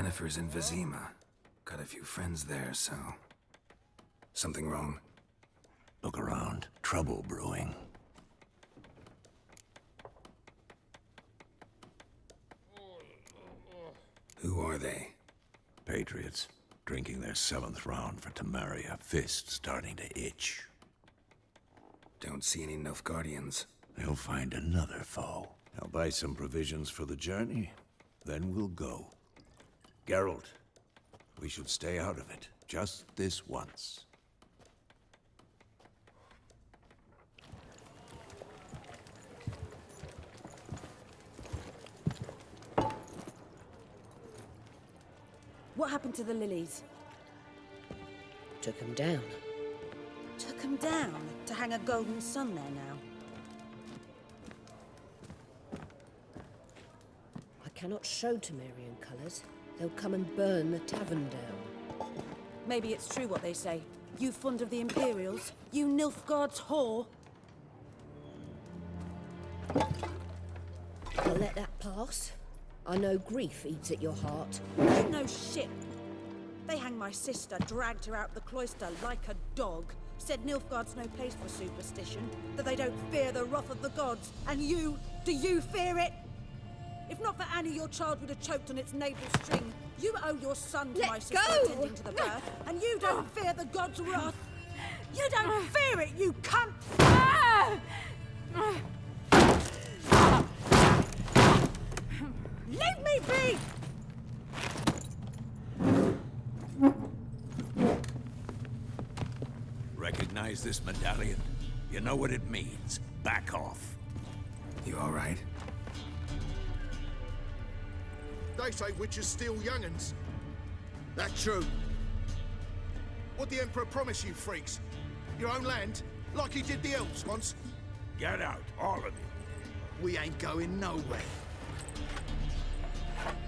Yennefer's in Vizima. Got a few friends there, so... Something wrong? Look around. Trouble brewing. Who are they? Patriots. Drinking their 7th round for Temeria. Fist starting to itch. Don't see any Nilfgaardians. They'll find another foe. I'll buy some provisions for the journey. Then we'll go. Geralt, we should stay out of it. Just this once. What happened to the lilies? Took him down. Took them down to hang a golden sun there now. I cannot show Temerian colours. They'll come and burn the tavern down. Maybe it's true what they say. You fond of the Imperials? You Nilfgaard's whore? I'll let that pass. I know grief eats at your heart. You know shit. They hanged my sister, dragged her out the cloister like a dog. Said Nilfgaard's no place for superstition, that they don't fear the wrath of the gods. And you, do you fear it? If not for Annie, your child would have choked on its navel string. You owe your son to my sister attending to the birth, and you don't fear the gods' wrath. You don't fear it, you cunt! Leave me be! Recognize this medallion? You know what it means. Back off. You all right? They say witches steal young'uns. That true. What the Emperor promise you, freaks? Your own land? Like he did the elves once? Get out, all of you. We ain't going nowhere.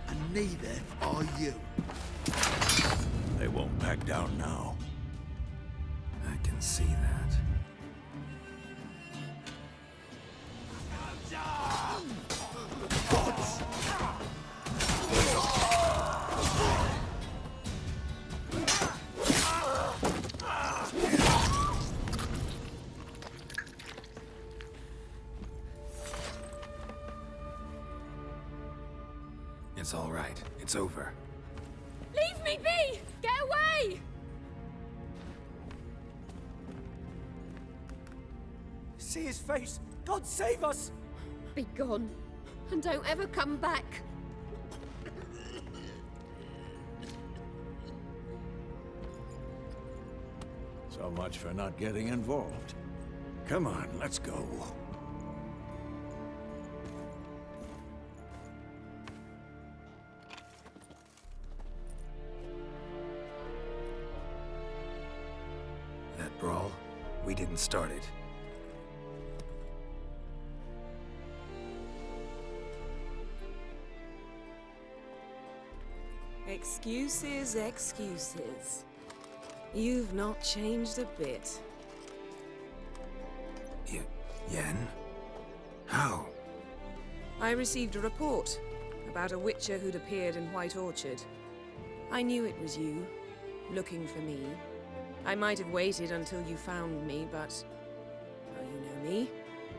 And neither are you. They won't back down now. I can see that. It's all right. It's over. Leave me be! Get away! See his face! God save us! Be gone, and don't ever come back. So much for not getting involved. Come on, let's go. That brawl, we didn't start it. Excuses, excuses. You've not changed a bit. Yen? How? I received a report about a witcher who'd appeared in White Orchard. I knew it was you, looking for me. I might have waited until you found me, but... well, you know me.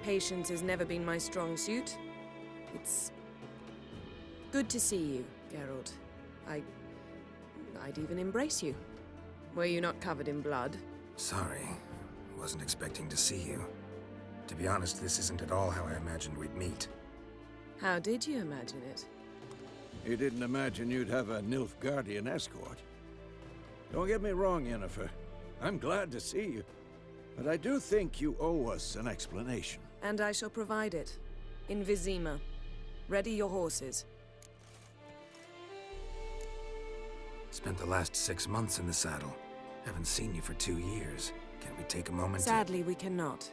Patience has never been my strong suit. It's... good to see you, Geralt. I'd even embrace you. Were you not covered in blood? Sorry. Wasn't expecting to see you. To be honest, this isn't at all how I imagined we'd meet. How did you imagine it? You didn't imagine you'd have a Nilfgaardian escort. Don't get me wrong, Yennefer. I'm glad to see you. But I do think you owe us an explanation. And I shall provide it. In Vizima. Ready your horses. Spent the last 6 months in the saddle. Haven't seen you for 2 years. Can't we take a moment Sadly, we cannot.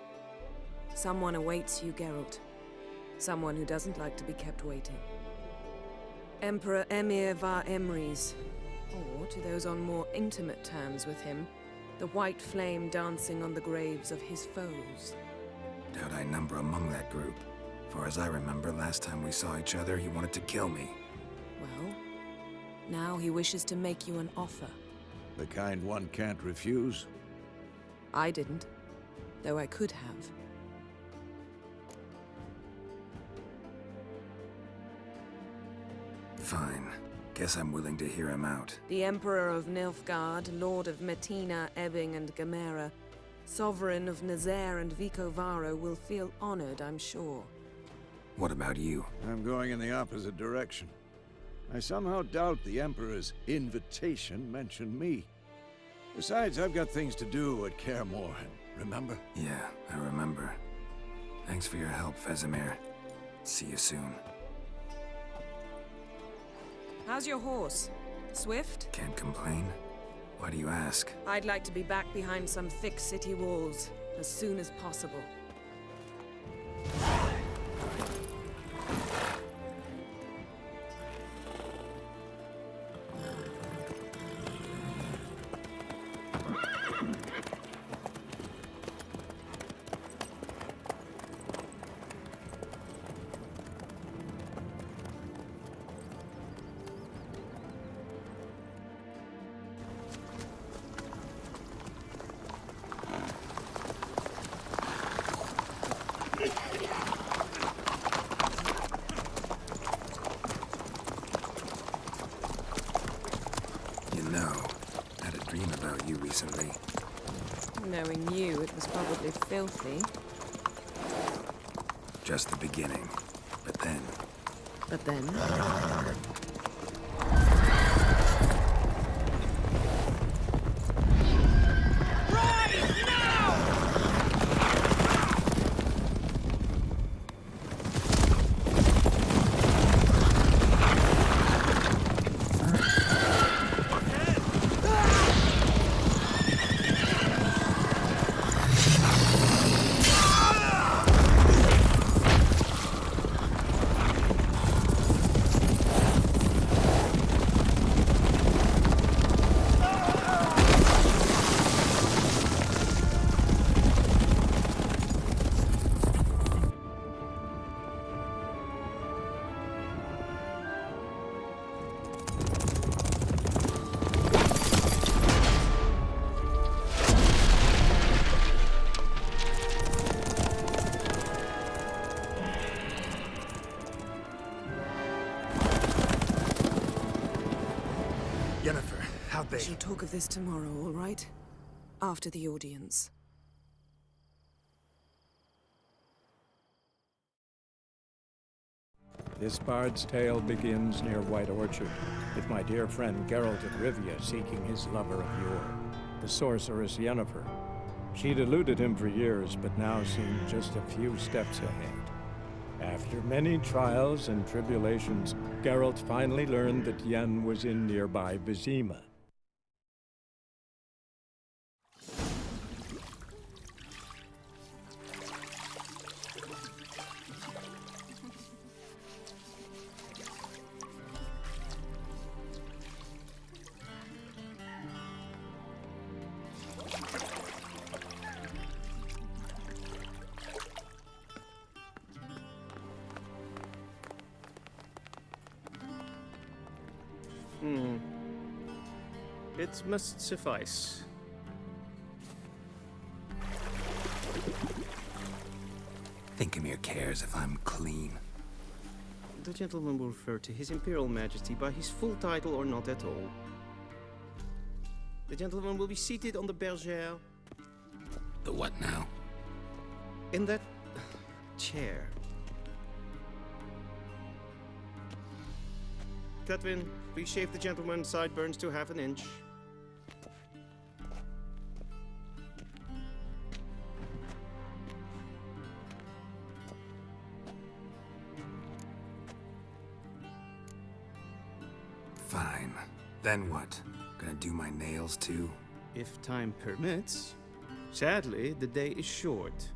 Someone awaits you, Geralt. Someone who doesn't like to be kept waiting. Emperor Emhyr var Emreis. Or, to those on more intimate terms with him, the white flame dancing on the graves of his foes. Doubt I number among that group. Far as I remember, last time we saw each other, he wanted to kill me. Well, Now he wishes to make you an offer. The kind one can't refuse. I didn't, though I could have. Fine. Guess I'm willing to hear him out. The Emperor of Nilfgaard, Lord of Metina, Ebbing, and Gamera, Sovereign of Nazaire and Vicovaro will feel honored, I'm sure. What about you? I'm going in the opposite direction. I somehow doubt the Emperor's invitation mentioned me. Besides, I've got things to do at Kaer Morhen, remember? Yeah, I remember. Thanks for your help, Vesemir. See you soon. How's your horse? Swift? Can't complain. Why do you ask? I'd like to be back behind some thick city walls as soon as possible. You know, I had a dream about you recently. Knowing you, it was probably filthy. Just the beginning. But then... But then... Yennefer, how'd they... We'll talk of this tomorrow, all right? After the audience. This bard's tale begins near White Orchard, with my dear friend Geralt of Rivia seeking his lover of yore, the sorceress Yennefer. She'd eluded him for years, but now seemed just a few steps ahead. After many trials and tribulations, Geralt finally learned that Yen was in nearby Vizima. It must suffice. Thingmere cares if I'm clean. The gentleman will refer to His Imperial Majesty by his full title or not at all. The gentleman will be seated on the bergère. The what now? In that chair. Cletwin, please shave the gentleman's sideburns to half an inch. Fine. Then what? Gonna do my nails too? If time permits. Sadly, the day is short,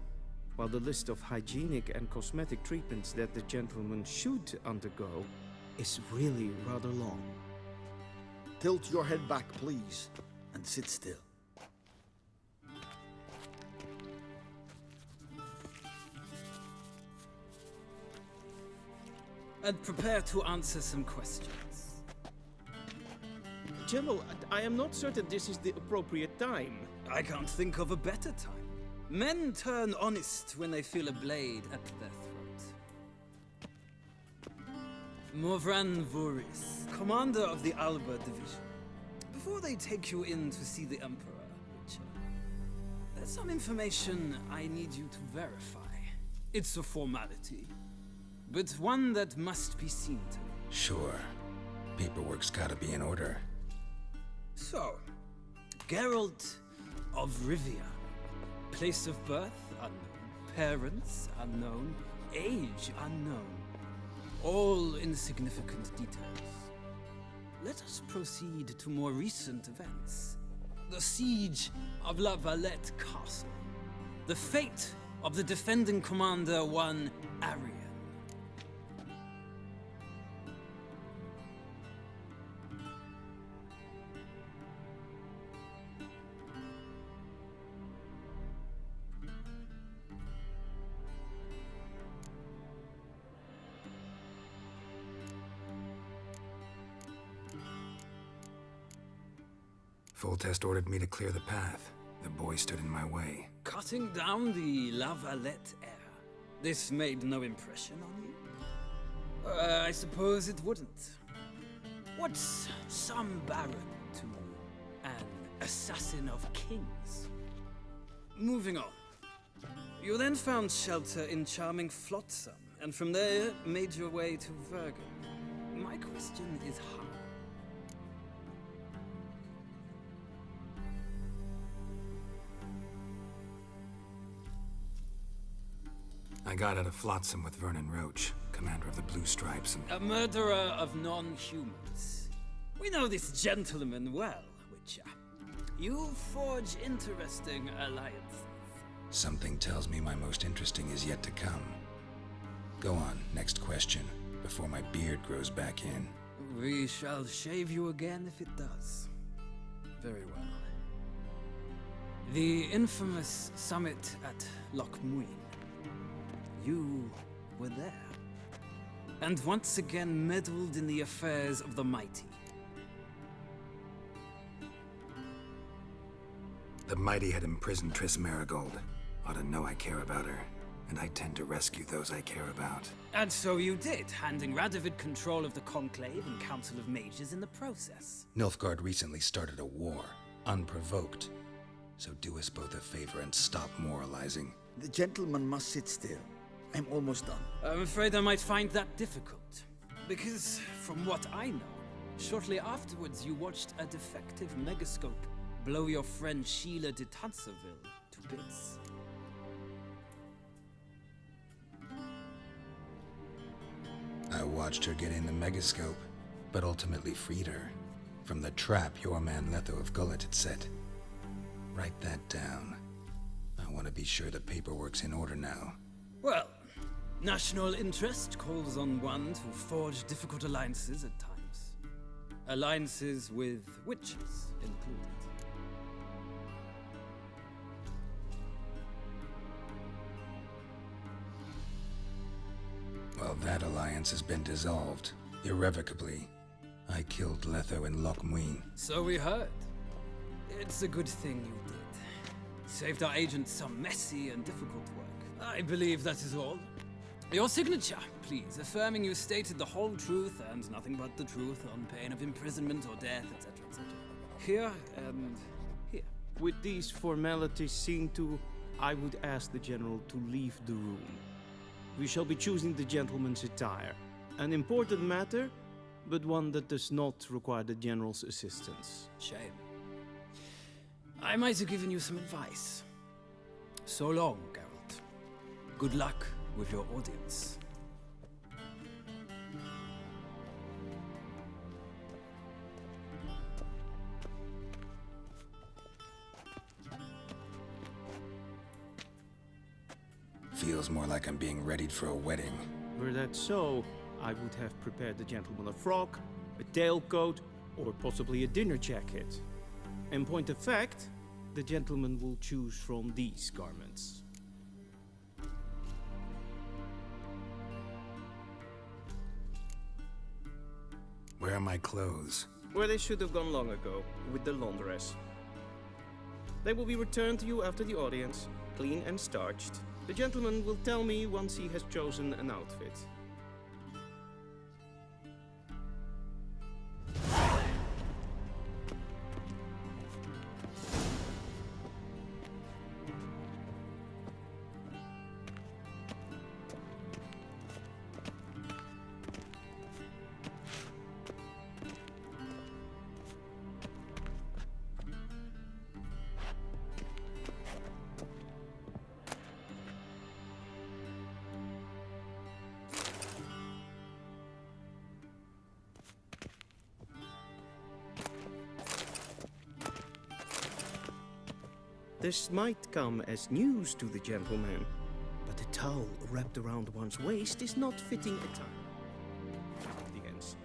while the list of hygienic and cosmetic treatments that the gentleman should undergo is really rather long. Tilt your head back, please, and sit still. And prepare to answer some questions. General, I am not certain this is the appropriate time. I can't think of a better time. Men turn honest when they feel a blade at their throat. Morvran Voorhis, commander of the Alba Division. Before they take you in to see the Emperor, Witcher, there's some information I need you to verify. It's a formality, but one that must be seen to. Sure. Paperwork's gotta be in order. So, Geralt of Rivia. Place of birth unknown. Parents unknown. Age unknown. All insignificant details. Let us proceed to more recent events. The siege of La Valette Castle. The fate of the defending commander, one Arian. Foltest ordered me to clear the path. The boy stood in my way. Cutting down the La Valette heir. This made no impression on you? I suppose it wouldn't. What's some baron to an assassin of kings? Moving on. You then found shelter in charming Flotsam, and from there made your way to Vergen. My question is how? I got out of Flotsam with Vernon Roach, commander of the Blue Stripes, and... A murderer of non-humans. We know this gentleman well, Witcher. You forge interesting alliances. Something tells me my most interesting is yet to come. Go on, next question, before my beard grows back in. We shall shave you again if it does. Very well. The infamous summit at Loch Muin. You were there. And once again meddled in the affairs of the mighty. The mighty had imprisoned Triss Marigold. Ought to know I care about her, and I tend to rescue those I care about. And so you did, handing Radovid control of the Conclave and Council of Mages in the process. Nilfgaard recently started a war, unprovoked. So do us both a favor and stop moralizing. The gentleman must sit still. I'm almost done. I'm afraid I might find that difficult. Because, from what I know, shortly afterwards you watched a defective megascope blow your friend Sheila de Tanserville to bits. I watched her get in the megascope, but ultimately freed her from the trap your man Letho of Gullet had set. Write that down. I want to be sure the paperwork's in order now. Well, national interest calls on one to forge difficult alliances at times. Alliances with witches included. Well, that alliance has been dissolved, irrevocably. I killed Letho in Loch Muin. So we heard. It's a good thing you did. Saved our agent some messy and difficult work. I believe that is all. Your signature, please, affirming you stated the whole truth and nothing but the truth on pain of imprisonment or death, etc., etc. Here and here. With these formalities seen to, I would ask the General to leave the room. We shall be choosing the gentleman's attire. An important matter, but one that does not require the General's assistance. Shame. I might have given you some advice. So long, Geralt. Good luck with your audience. Feels more like I'm being readied for a wedding. Were that so, I would have prepared the gentleman a frock, a tailcoat, or possibly a dinner jacket. In point of fact, the gentleman will choose from these garments. Where are my clothes? Where they should have gone long ago, with the laundress. They will be returned to you after the audience, clean and starched. The gentleman will tell me once he has chosen an outfit. This might come as news to the gentleman, but a towel wrapped around one's waist is not fitting attire. Begins.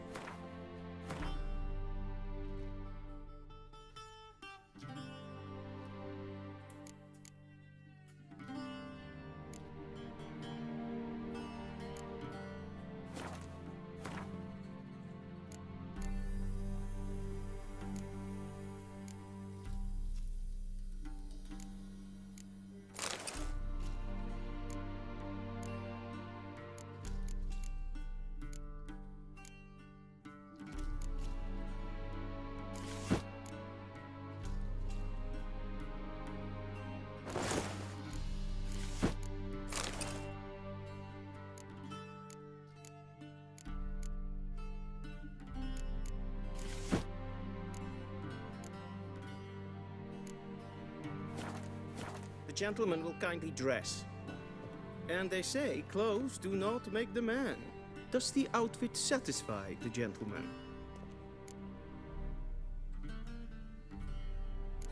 The gentleman will kindly dress. And they say clothes do not make the man. Does the outfit satisfy the gentleman?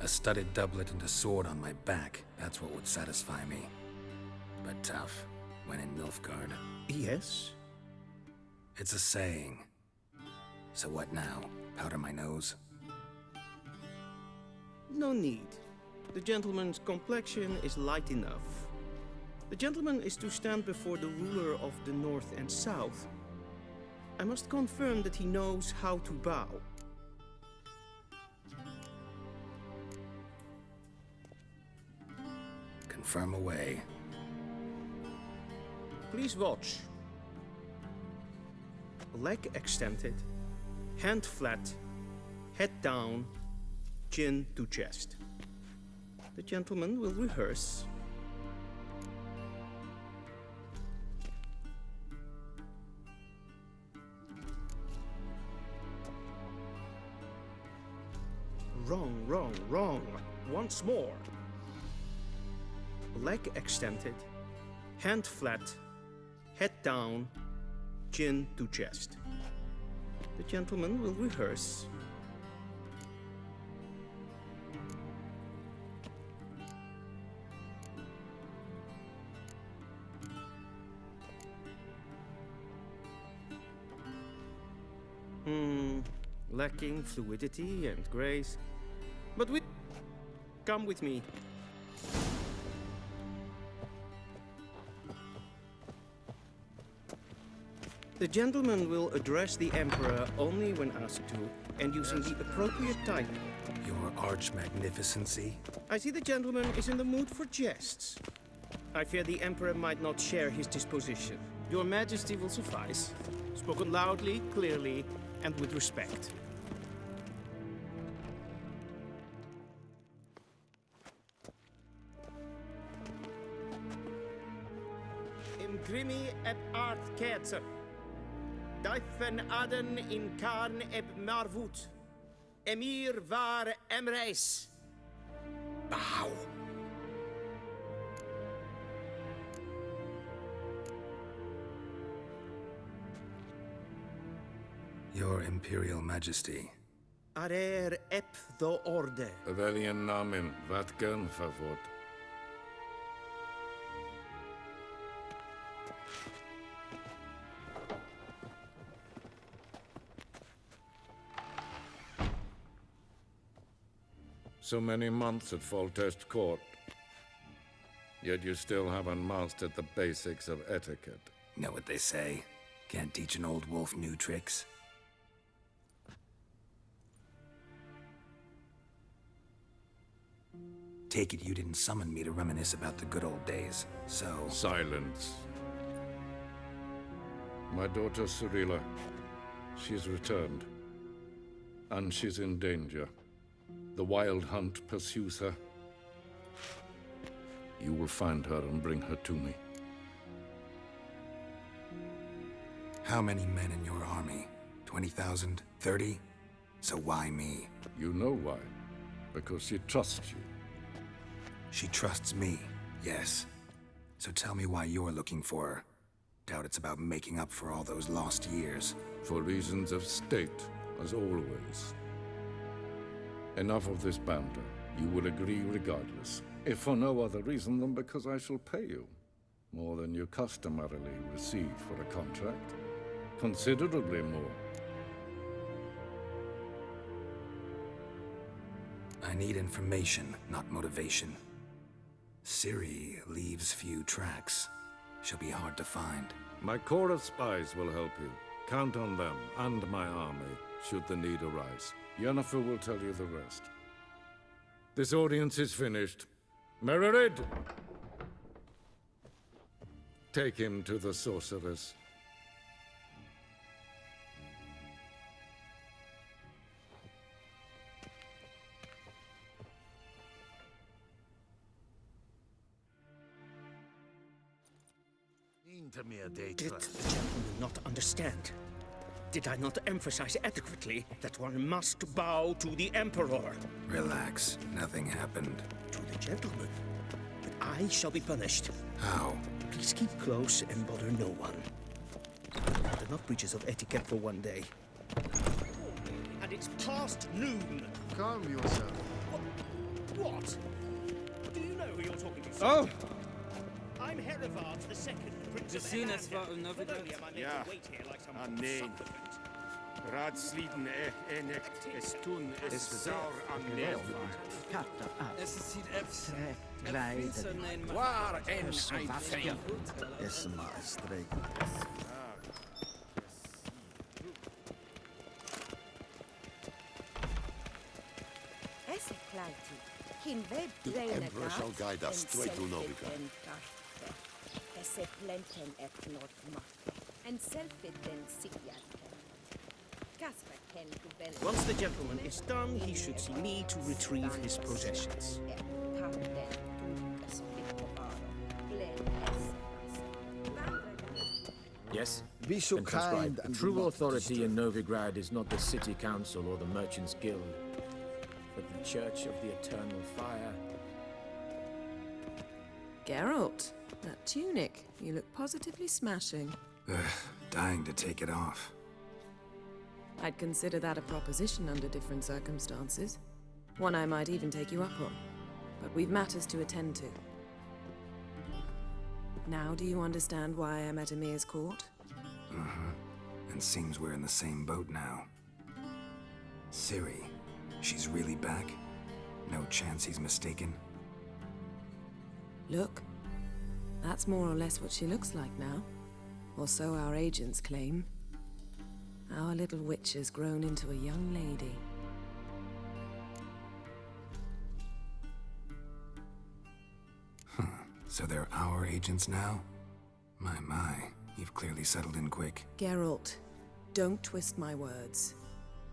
A studded doublet and a sword on my back, that's what would satisfy me. But tough, when in Nilfgaard. Yes? It's a saying. So what now? Powder my nose? No need. The gentleman's complexion is light enough. The gentleman is to stand before the ruler of the North and South. I must confirm that he knows how to bow. Confirm away. Please watch. Leg extended, hand flat, head down, chin to chest. The gentleman will rehearse. Wrong, wrong, wrong. Once more. Leg extended, hand flat, head down, chin to chest. The gentleman will rehearse. Lacking fluidity and grace. But come with me. The gentleman will address the Emperor only when asked to, and using the appropriate title. Your Arch-Magnificency? I see the gentleman is in the mood for jests. I fear the Emperor might not share his disposition. Your Majesty will suffice. Spoken loudly, clearly, and with respect. Imgrimi eb art ketzer. Daifen aden in karn eb marvut. Emir var emreis. Bow. Your Imperial Majesty. Arer ep the orde. Weljen namen, wat gun favort? So many months at Foltest Court, yet you still haven't mastered the basics of etiquette. Know what they say? Can't teach an old wolf new tricks. Take it you didn't summon me to reminisce about the good old days, so... Silence. My daughter Cirilla, she's returned. And she's in danger. The Wild Hunt pursues her. You will find her and bring her to me. How many men in your army? 20,000? 30? So why me? You know why. Because she trusts you. She trusts me, yes. So tell me why you're looking for her. Doubt it's about making up for all those lost years. For reasons of state, as always. Enough of this banter. You will agree regardless. If for no other reason than because I shall pay you. More than you customarily receive for a contract. Considerably more. I need information, not motivation. Ciri leaves few tracks. She'll be hard to find. My corps of spies will help you. Count on them, and my army, should the need arise. Yennefer will tell you the rest. This audience is finished. Mererid! Take him to the sorceress. Did the gentleman not understand? Did I not emphasize adequately that one must bow to the Emperor? Relax. Nothing happened. To the gentleman. But I shall be punished. How? Please keep close and bother no one. Enough breaches of etiquette for one day. And it's past noon. Calm yourself. What? Do you know who you're talking to? Oh! I'm Herivard the Second, Prince of Sinnes var Elamden. Novigrad. Not only am I made Ja. to wait here like some nee. supplicant. Raadsliden enekt es toen es saur an neervaart. Es ziet efs. Glijden. Waar en uitveen. Is maar een streek. Esse kleiti. Kin web The dreine Emperor shall guide us straight to Novigrad. Esse plenten et not machte. En selfit den sikjat. Kasper ken kubel. Once the gentleman is done, he should see me to retrieve his possessions. Yes? Be so Then transcribe. kind The and do true not authority in Novigrad is not the city council or the merchants guild, but the Church of the Eternal Fire. Geralt, that tunic. You look positively smashing. Ugh, dying to take it off. I'd consider that a proposition under different circumstances. One I might even take you up on. But we've matters to attend to. Now do you understand why I'm at Emir's court? Uh-huh. And seems we're in the same boat now. Ciri, she's really back? No chance he's mistaken? Look. That's more or less what she looks like now. Or so our agents claim. Our little witch has grown into a young lady. So they're our agents now? My, you've clearly settled in quick. Geralt, don't twist my words.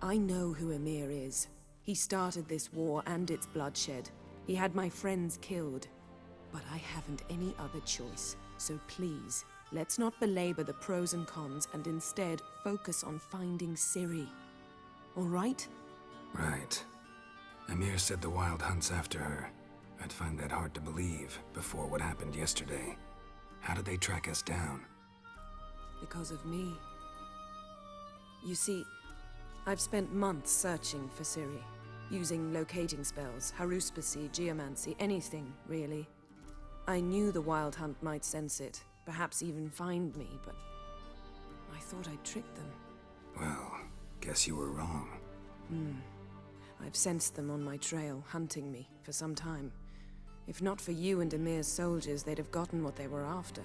I know who Emir is. He started this war and its bloodshed. He had my friends killed. But I haven't any other choice. So please, let's not belabor the pros and cons and instead focus on finding Ciri. All right? Right. Emir said the Wild Hunt's after her. I'd find that hard to believe before what happened yesterday. How did they track us down? Because of me. You see, I've spent months searching for Ciri. Using locating spells, haruspicy, geomancy, anything, really. I knew the Wild Hunt might sense it, perhaps even find me, but I thought I'd tricked them. Well, guess you were wrong. I've sensed them on my trail, hunting me, for some time. If not for you and Emir's soldiers, they'd have gotten what they were after.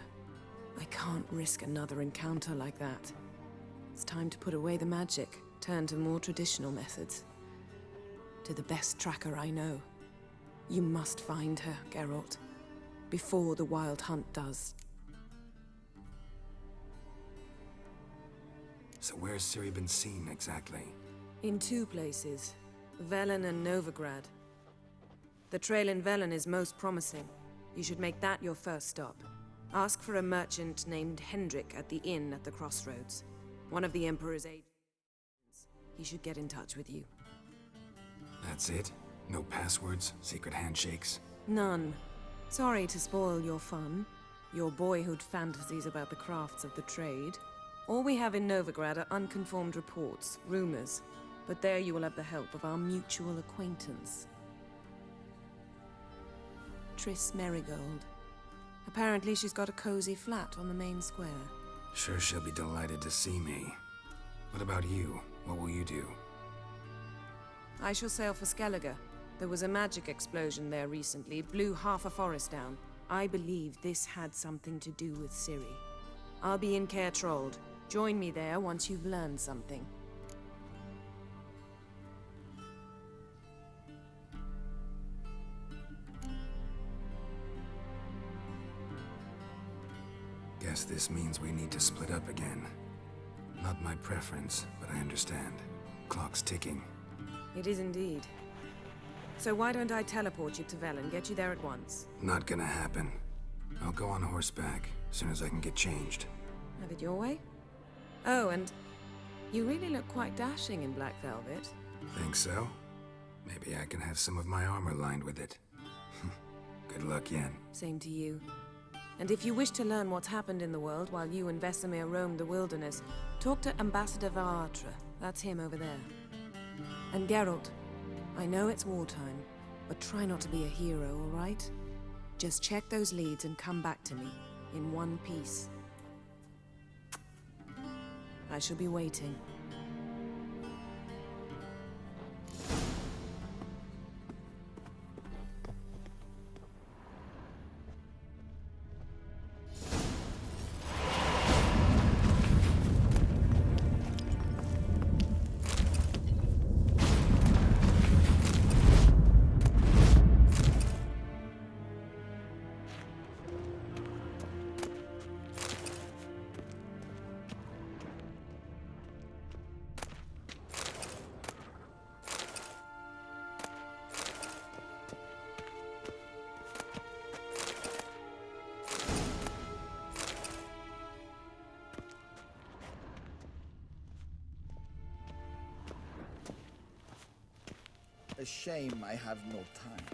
I can't risk another encounter like that. It's time to put away the magic, turn to more traditional methods. To the best tracker I know. You must find her, Geralt. Before the Wild Hunt does. So where's Ciri been seen, exactly? In 2 places. Velen and Novigrad. The trail in Velen is most promising. You should make that your first stop. Ask for a merchant named Hendrik at the inn at the crossroads. One of the Emperor's agents. He should get in touch with you. That's it? No passwords? Secret handshakes? None. Sorry to spoil your fun. Your boyhood fantasies about the crafts of the trade. All we have in Novigrad are unconfirmed reports, rumors. But there you will have the help of our mutual acquaintance. Triss Merigold. Apparently she's got a cozy flat on the main square. Sure she'll be delighted to see me. What about you? What will you do? I shall sail for Skellige. There was a magic explosion there recently, blew half a forest down. I believe this had something to do with Ciri. I'll be in Caer Trolde. Join me there once you've learned something. Guess this means we need to split up again. Not my preference, but I understand. Clock's ticking. It is indeed. So why don't I teleport you to Velen, get you there at once? Not gonna happen. I'll go on horseback, as soon as I can get changed. Have it your way? Oh, and you really look quite dashing in black velvet. Think so? Maybe I can have some of my armor lined with it. Good luck, Yen. Same to you. And if you wish to learn what's happened in the world while you and Vesemir roamed the wilderness, talk to Ambassador Varatra. That's him over there. And Geralt, I know it's wartime, but try not to be a hero, all right? Just check those leads and come back to me, in one piece. I shall be waiting. A shame I have no time.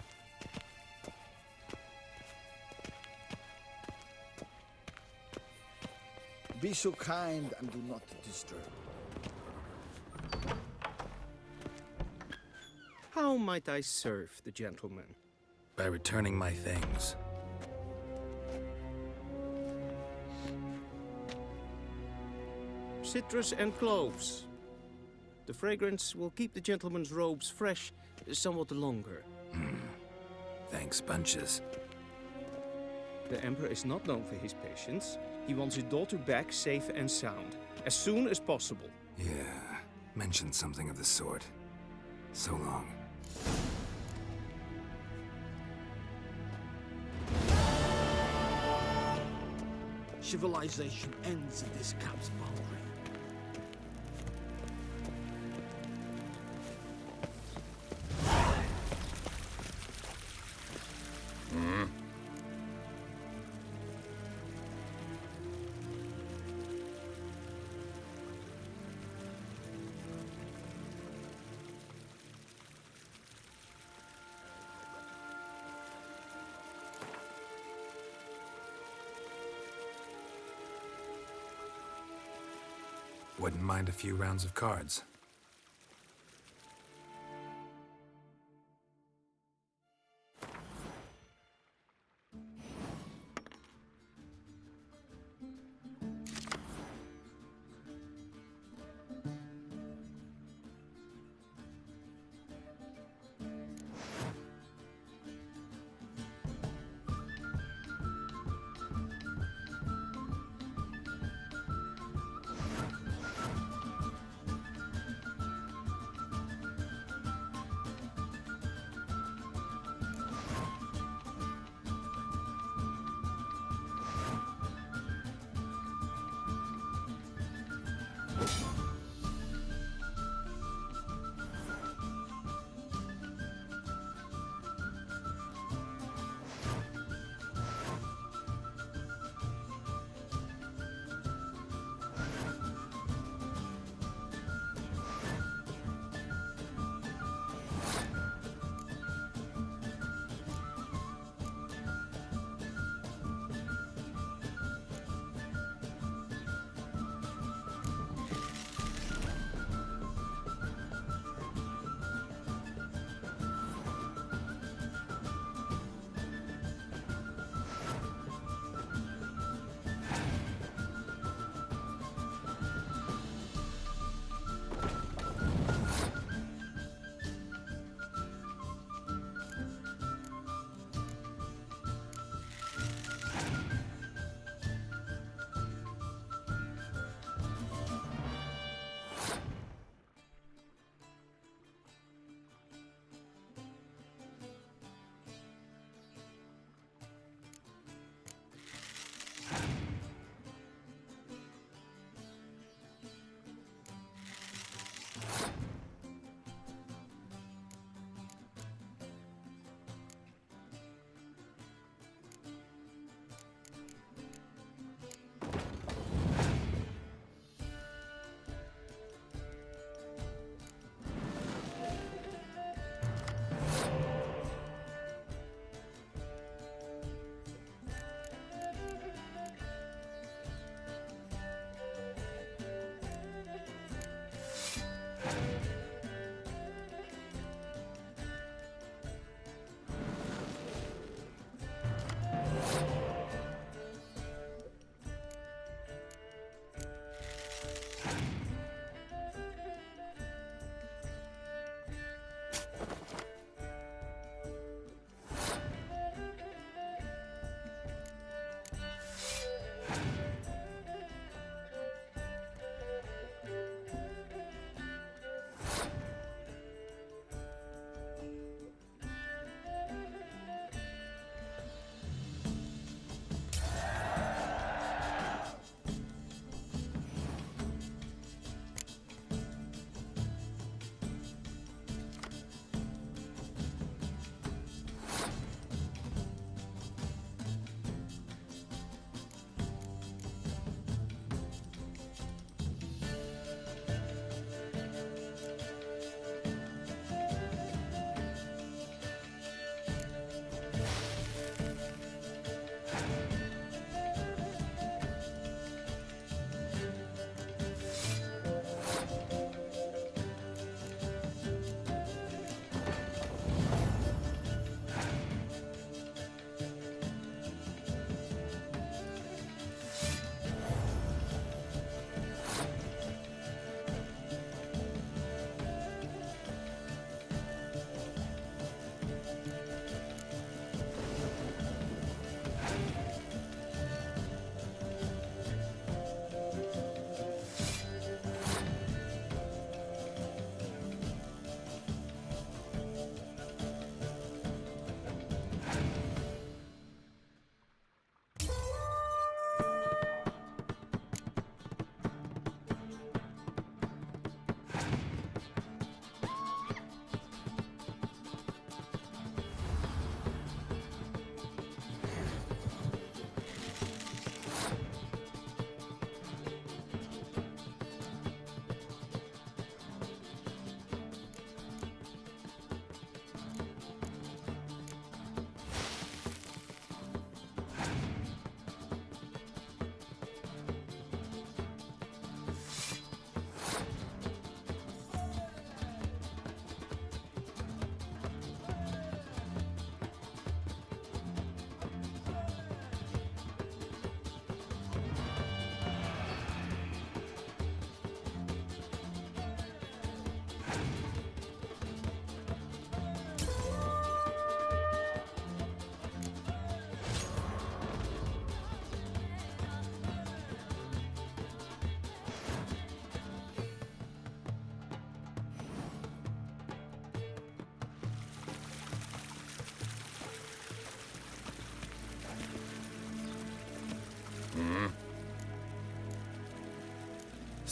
Be so kind and do not disturb. How might I serve the gentleman? By returning my things. Citrus and cloves. The fragrance will keep the gentleman's robes fresh somewhat longer. Thanks, bunches. The Emperor is not known for his patience. He wants his daughter back safe and sound, as soon as possible. Yeah, mentioned something of the sort. So long. Civilization ends at this camp's boundary. Wouldn't mind a few rounds of cards.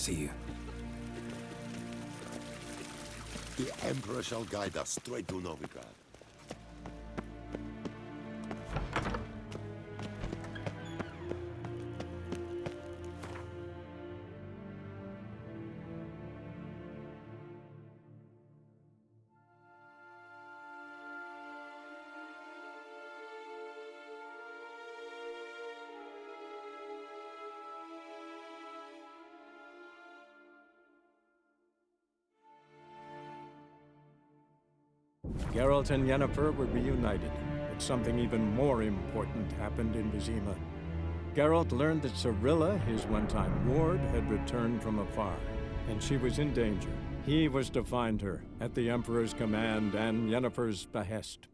see you. The Emperor shall guide us straight to Novigrad. Geralt and Yennefer were reunited, but something even more important happened in Vizima. Geralt learned that Cirilla, his one-time ward, had returned from afar, and she was in danger. He was to find her, at the Emperor's command and Yennefer's behest.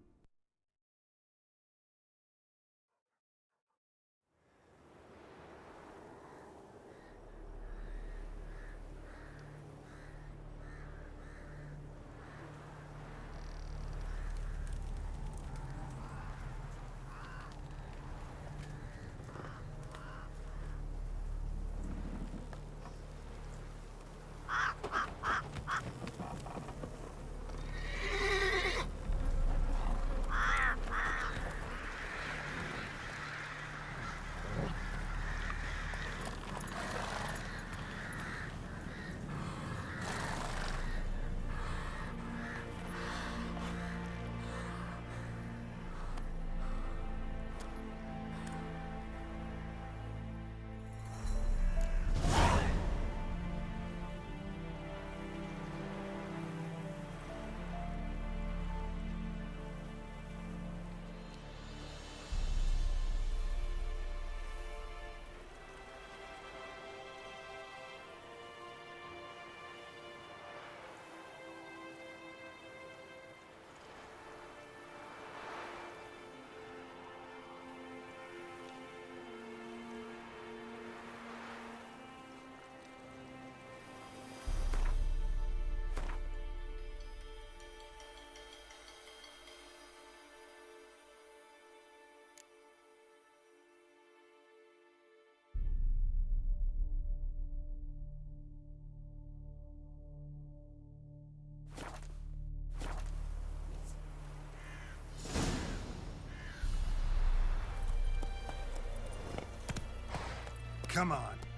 Come on.